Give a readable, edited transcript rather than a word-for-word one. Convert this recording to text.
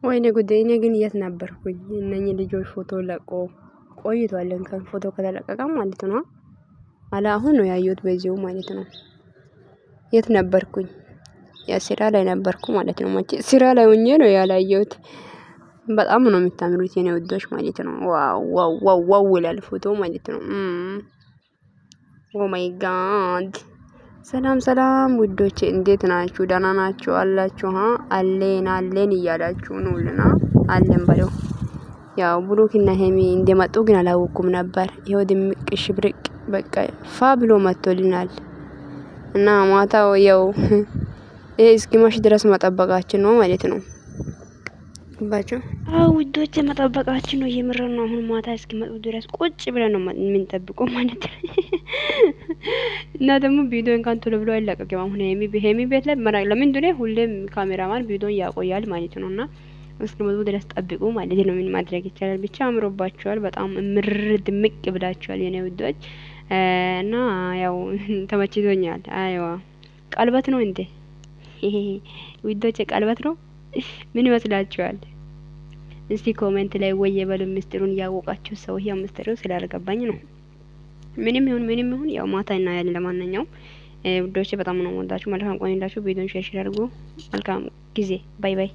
ወይኔ ጉዴ! እኔ ግን የት ነበርኩኝ? እነኚህ ልጆች ፎቶ ለቆ ቆይቷል። እንኳን ፎቶ ከተለቀቀ ማለት ነው። አላ አሁን ነው ያየሁት በዚሁ ማለት ነው። የት ነበርኩኝ? ያ ስራ ላይ ነበርኩ ማለት ነው። መቼ ስራ ላይ ሆኜ ነው ያላየሁት። በጣም ነው የምታምሩት የኔ ውዶች ማለት ነው። ዋው ዋው ዋው ዋው ይላል ፎቶ ማለት ነው። ኦ ማይ ጋድ! ሰላም ሰላም ውዶቼ እንዴት ናችሁ? ደህና ናችሁ አላችሁ? አለን እያላችሁ ነውልና አለን በለው። ያው ብሩክና ሄሚ እንደመጡ ግን አላወኩም ነበር። ይሄው ድምቅ ሽብርቅ በቃ ፋ ብሎ መጥቶልናል። እና ማታው ያው ይሄ እስኪመሽ ድረስ መጠበቃችን ነው ማለት ነው። ባቸው ውዶቼ መጠበቃችን ነው። የምር ነው። አሁን ማታ እስኪመጡ ድረስ ቁጭ ብለን ነው የምንጠብቀው ማለት ነው። እና ደግሞ ቪዲዮ እንኳን ቶሎ ብሎ አይለቀቅም። አሁን ሄሚ ቤት ላይ ለምን እንደሆነ ሁሌም ካሜራማን ቪዲዮን ያቆያል ማለት ነውና እስኪመጡ ድረስ ጠብቁ ማለት ነው። ምን ማድረግ ይቻላል? ብቻ አምሮባቸዋል። በጣም ምር ድምቅ ብላቸዋል የኔ ውዶች። እና ያው ተመችቶኛል። አይዋ ቀልበት ነው እንዴ? ውዶች ቀልበት ነው። ምን ይመስላችኋል? እስቲ ኮሜንት ላይ ወይ የበሉ ምስጢሩን ያወቃችሁ ሰው ይሄ ምስጢሩ ስላልገባኝ ነው። ምንም ይሁን ያው ማታ እናያለን። ለማንኛውም ውዶቼ በጣም ነው የምወዳችሁ። መልካም ቆይታችሁ። ቪዲዮን ሼር አድርጉ። መልካም ጊዜ። ባይ ባይ።